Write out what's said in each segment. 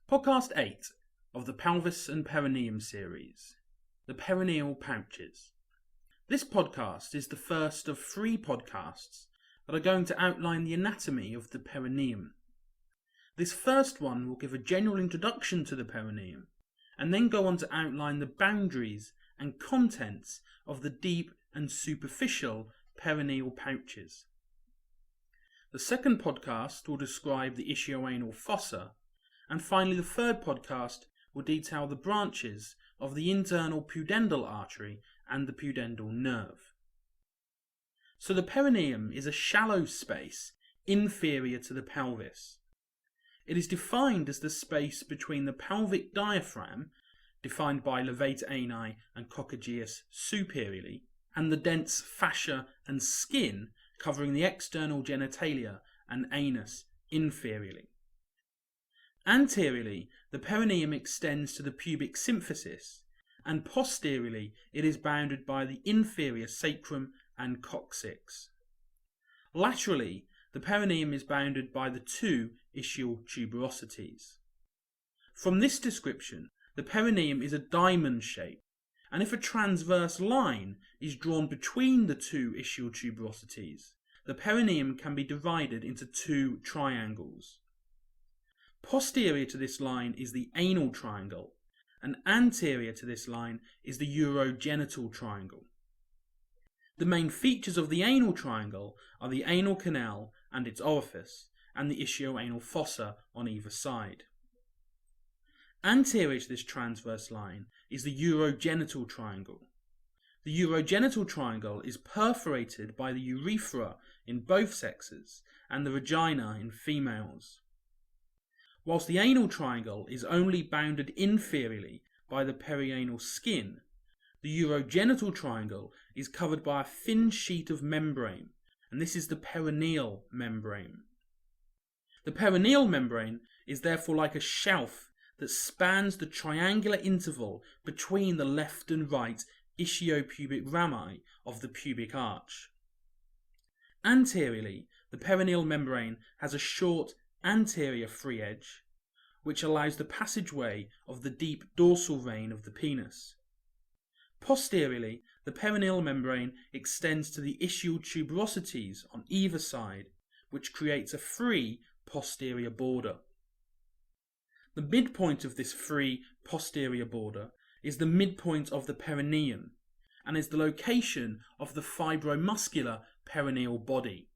Podcast 8 of the Pelvis and Perineum series, the Perineal Pouches. This podcast is the first of 3 podcasts that are going to outline the anatomy of the perineum. This first one will give a general introduction to the perineum, and then go on to outline the boundaries and contents of the deep and superficial perineal pouches. The second podcast will describe the ischioanal fossa, and finally the third podcast will detail the branches of the internal pudendal artery and the pudendal nerve. So the perineum is a shallow space inferior to the pelvis. It is defined as the space between the pelvic diaphragm, defined by levator ani and coccygeus superiorly, and the dense fascia and skin covering the external genitalia and anus inferiorly. Anteriorly, the perineum extends to the pubic symphysis, and posteriorly it is bounded by the inferior sacrum and coccyx. Laterally, the perineum is bounded by the 2 ischial tuberosities. From this description, the perineum is a diamond shape, and if a transverse line is drawn between the 2 ischial tuberosities, the perineum can be divided into 2 triangles. Posterior to this line is the anal triangle, and anterior to this line is the urogenital triangle. The main features of the anal triangle are the anal canal and its orifice, and the ischioanal fossa on either side. Anterior to this transverse line is the urogenital triangle. The urogenital triangle is perforated by the urethra in both sexes and the vagina in females. Whilst the anal triangle is only bounded inferiorly by the perianal skin, the urogenital triangle is covered by a thin sheet of membrane, and this is the perineal membrane. The perineal membrane is therefore like a shelf that spans the triangular interval between the left and right ischiopubic rami of the pubic arch. Anteriorly, the perineal membrane has a short anterior free edge, which allows the passageway of the deep dorsal vein of the penis. Posteriorly, the perineal membrane extends to the ischial tuberosities on either side, which creates a free posterior border. The midpoint of this free posterior border is the midpoint of the perineum, and is the location of the fibromuscular perineal body.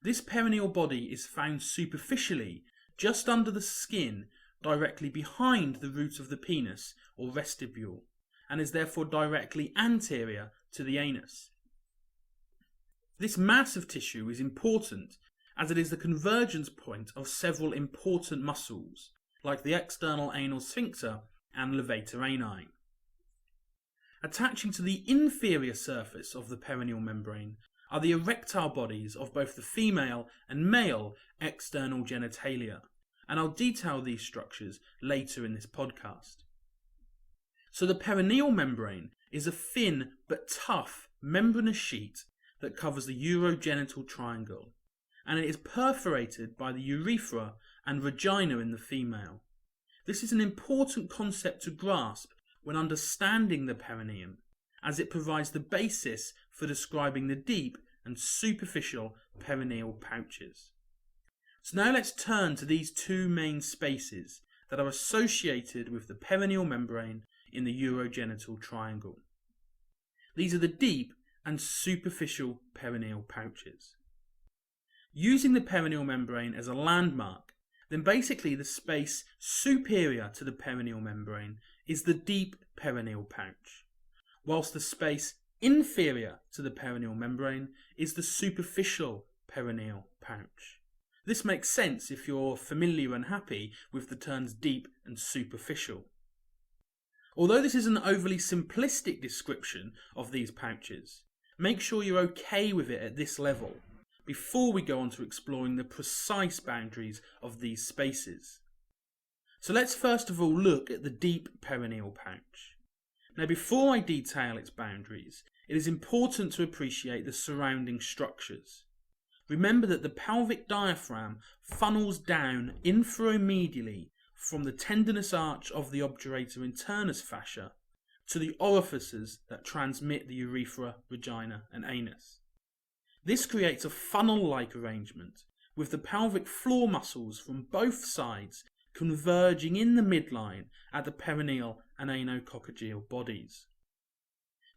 This perineal body is found superficially just under the skin, directly behind the root of the penis or vestibule, and is therefore directly anterior to the anus. This mass of tissue is important as it is the convergence point of several important muscles, like the external anal sphincter and levator ani. Attaching to the inferior surface of the perineal membrane are the erectile bodies of both the female and male external genitalia, and I'll detail these structures later in this podcast. So the perineal membrane is a thin but tough membranous sheet that covers the urogenital triangle, and it is perforated by the urethra and vagina in the female. This is an important concept to grasp when understanding the perineum, as it provides the basis for describing the deep and superficial perineal pouches. So now let's turn to these 2 main spaces that are associated with the perineal membrane in the urogenital triangle. These are the deep and superficial perineal pouches. Using the perineal membrane as a landmark, then basically the space superior to the perineal membrane is the deep perineal pouch, whilst the space inferior to the perineal membrane is the superficial perineal pouch. This makes sense if you're familiar and happy with the terms deep and superficial. Although this is an overly simplistic description of these pouches, make sure you're okay with it at this level before we go on to exploring the precise boundaries of these spaces. So let's first of all look at the deep perineal pouch. Now, before I detail its boundaries, it is important to appreciate the surrounding structures. Remember that the pelvic diaphragm funnels down infromedially from the tendinous arch of the obturator internus fascia to the orifices that transmit the urethra, vagina and anus. This creates a funnel-like arrangement with the pelvic floor muscles from both sides converging in the midline at the perineal and anococcygeal bodies.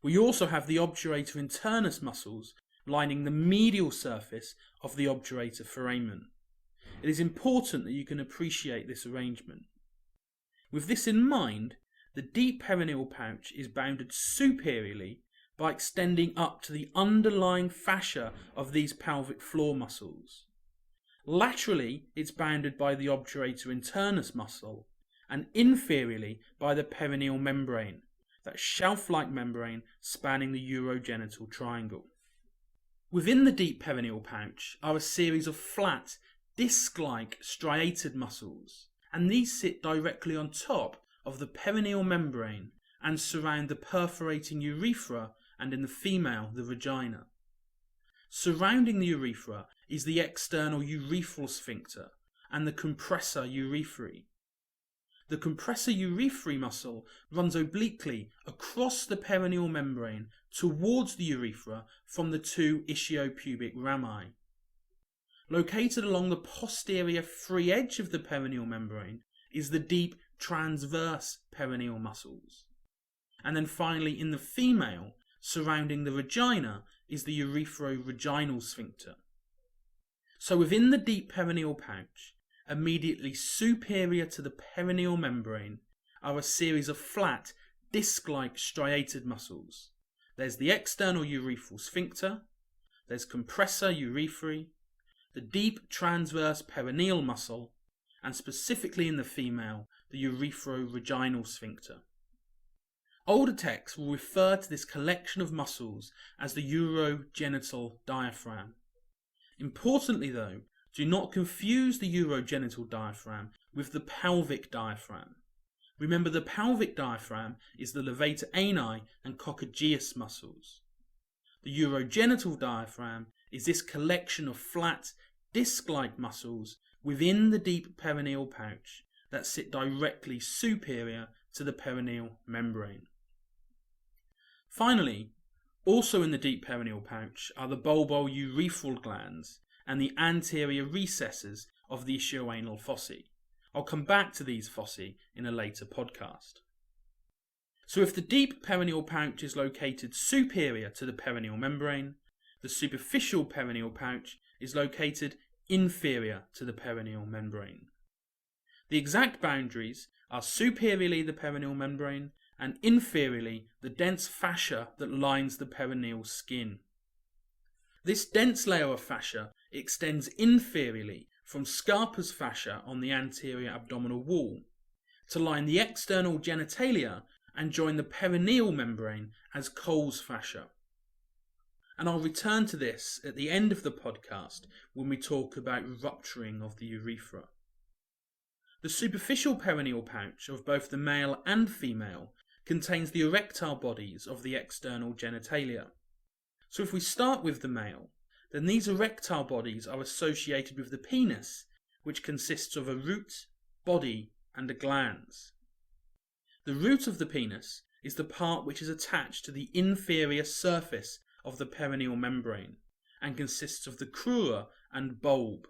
We also have the obturator internus muscles lining the medial surface of the obturator foramen. It is important that you can appreciate this arrangement. With this in mind, the deep perineal pouch is bounded superiorly by extending up to the underlying fascia of these pelvic floor muscles. Laterally, it's bounded by the obturator internus muscle, and inferiorly by the perineal membrane, that shelf-like membrane spanning the urogenital triangle. Within the deep perineal pouch are a series of flat, disc-like striated muscles, and these sit directly on top of the perineal membrane and surround the perforating urethra and, in the female, the vagina. Surrounding the urethra is the external urethral sphincter and the compressor urethrae. The compressor urethrae muscle runs obliquely across the perineal membrane towards the urethra from the two ischiopubic rami. Located along the posterior free edge of the perineal membrane is the deep transverse perineal muscles. And then finally, in the female, surrounding the vagina, is the urethro-vaginal sphincter. So within the deep perineal pouch, immediately superior to the perineal membrane, are a series of flat, disc-like striated muscles. There's the external urethral sphincter, there's compressor urethrae, the deep transverse perineal muscle, and specifically in the female, the urethro-vaginal sphincter. Older texts will refer to this collection of muscles as the urogenital diaphragm. Importantly though, do not confuse the urogenital diaphragm with the pelvic diaphragm. Remember, the pelvic diaphragm is the levator ani and coccygeus muscles. The urogenital diaphragm is this collection of flat, disc-like muscles within the deep perineal pouch that sit directly superior to the perineal membrane. Finally, also in the deep perineal pouch are the bulbourethral glands and the anterior recesses of the ischioanal fossae. I'll come back to these fossae in a later podcast. So if the deep perineal pouch is located superior to the perineal membrane, the superficial perineal pouch is located inferior to the perineal membrane. The exact boundaries are superiorly the perineal membrane and inferiorly the dense fascia that lines the perineal skin. This dense layer of fascia extends inferiorly from Scarpa's fascia on the anterior abdominal wall to line the external genitalia and join the perineal membrane as Cole's fascia. And I'll return to this at the end of the podcast when we talk about rupturing of the urethra. The superficial perineal pouch of both the male and female contains the erectile bodies of the external genitalia. So if we start with the male, then these erectile bodies are associated with the penis, which consists of a root, body, and a glans. The root of the penis is the part which is attached to the inferior surface of the perineal membrane and consists of the crura and bulb.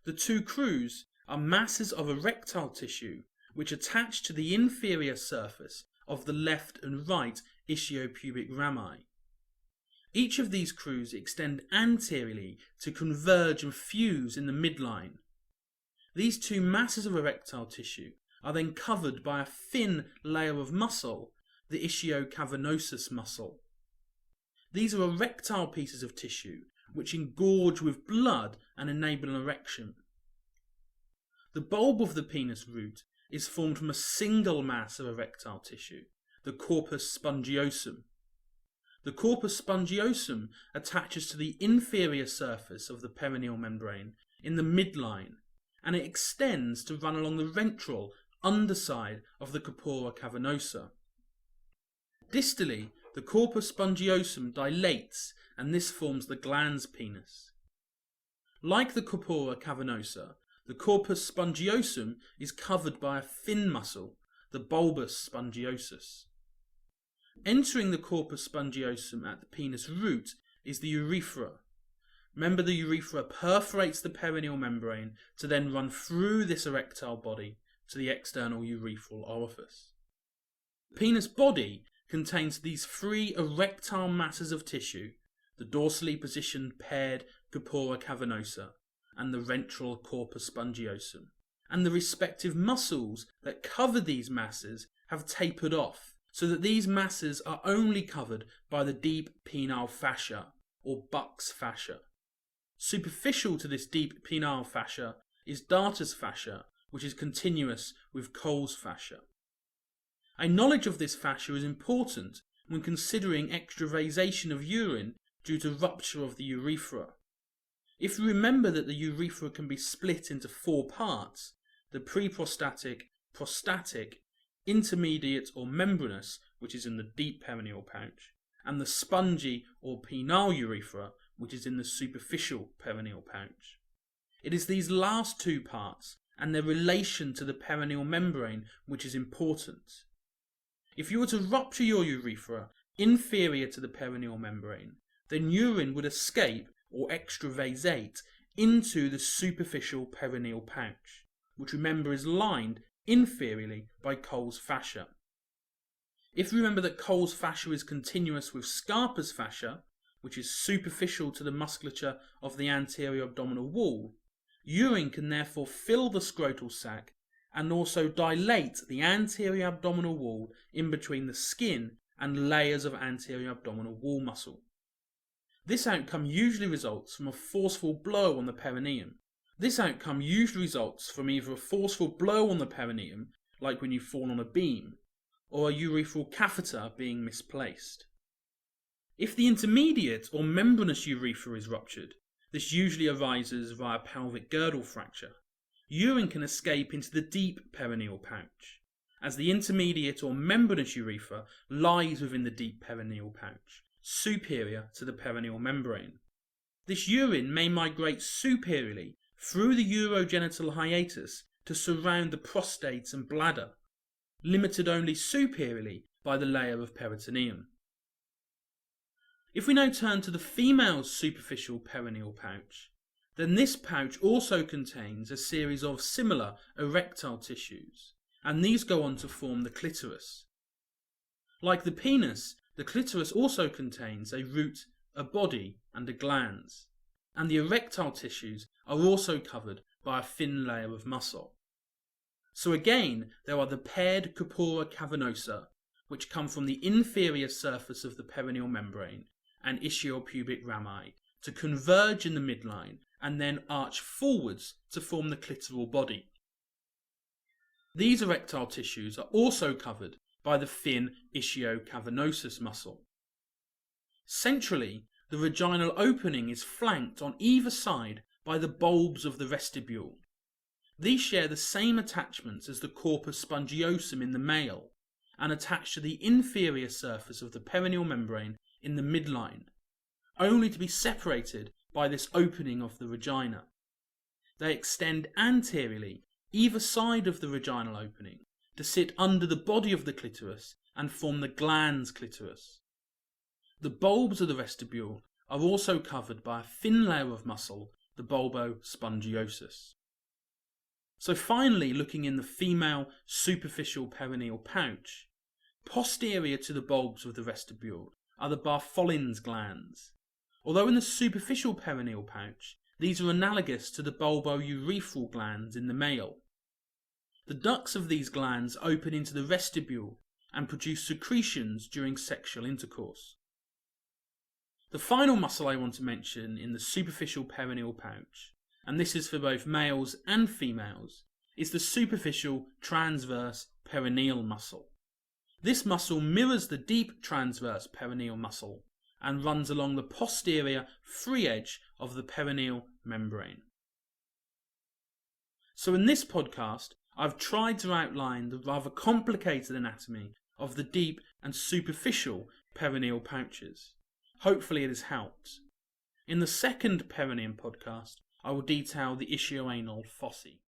The two crus are masses of erectile tissue which attach to the inferior surface of the left and right ischiopubic rami. Each of these crus extend anteriorly to converge and fuse in the midline. These two masses of erectile tissue are then covered by a thin layer of muscle, the ischiocavernosus muscle. These are erectile pieces of tissue which engorge with blood and enable an erection. The bulb of the penis root is formed from a single mass of erectile tissue, the corpus spongiosum. The corpus spongiosum attaches to the inferior surface of the perineal membrane in the midline, and it extends to run along the ventral underside of the corpora cavernosa. Distally, the corpus spongiosum dilates, and this forms the glans penis. Like the corpora cavernosa, the corpus spongiosum is covered by a fin muscle, the bulbus spongiosus. Entering the corpus spongiosum at the penis root is the urethra. Remember, the urethra perforates the perineal membrane to then run through this erectile body to the external urethral orifice. The penis body contains these three erectile masses of tissue, the dorsally positioned paired corpora cavernosa and the ventral corpus spongiosum, and the respective muscles that cover these masses have tapered off, so that these masses are only covered by the deep penile fascia, or Buck's fascia. Superficial to this deep penile fascia is Darter's fascia, which is continuous with Cole's fascia. A knowledge of this fascia is important when considering extravasation of urine due to rupture of the urethra. If you remember that the urethra can be split into four parts, the preprostatic, prostatic, intermediate or membranous, which is in the deep perineal pouch, and the spongy or penile urethra, which is in the superficial perineal pouch. It is these last two parts and their relation to the perineal membrane which is important. If you were to rupture your urethra inferior to the perineal membrane, then urine would escape or extravasate into the superficial perineal pouch, which remember is lined inferiorly by Cole's fascia. If you remember that Cole's fascia is continuous with Scarpa's fascia, which is superficial to the musculature of the anterior abdominal wall, urine can therefore fill the scrotal sac and also dilate the anterior abdominal wall in between the skin and layers of anterior abdominal wall muscle. This outcome usually results from a forceful blow on the perineum. This outcome usually results from either a forceful blow on the perineum, like when you fall on a beam, or a urethral catheter being misplaced. If the intermediate or membranous urethra is ruptured, this usually arises via pelvic girdle fracture. Urine can escape into the deep perineal pouch, as the intermediate or membranous urethra lies within the deep perineal pouch, superior to the perineal membrane. This urine may migrate superiorly through the urogenital hiatus to surround the prostate and bladder, limited only superiorly by the layer of peritoneum. If we now turn to the female's superficial perineal pouch, then this pouch also contains a series of similar erectile tissues, and these go on to form the clitoris. Like the penis, the clitoris also contains a root, a body, and a glans, and the erectile tissues are also covered by a thin layer of muscle. So again, there are the paired corpora cavernosa, which come from the inferior surface of the perineal membrane and ischiopubic rami to converge in the midline and then arch forwards to form the clitoral body. These erectile tissues are also covered by the thin ischiocavernosus muscle. Centrally, the vaginal opening is flanked on either side by the bulbs of the vestibule. These share the same attachments as the corpus spongiosum in the male and attach to the inferior surface of the perineal membrane in the midline, only to be separated by this opening of the vagina. They extend anteriorly, either side of the vaginal opening, to sit under the body of the clitoris and form the glans clitoris. The bulbs of the vestibule are also covered by a thin layer of muscle, the bulbospongiosus. So finally, looking in the female superficial perineal pouch, posterior to the bulbs of the vestibule are the Bartholin's glands. Although in the superficial perineal pouch, these are analogous to the bulbourethral glands in the male. The ducts of these glands open into the vestibule and produce secretions during sexual intercourse. The final muscle I want to mention in the superficial perineal pouch, and this is for both males and females, is the superficial transverse perineal muscle. This muscle mirrors the deep transverse perineal muscle and runs along the posterior free edge of the perineal membrane. So in this podcast, I've tried to outline the rather complicated anatomy of the deep and superficial perineal pouches. Hopefully it has helped. In the second perineum podcast, I will detail the ischioanal foci.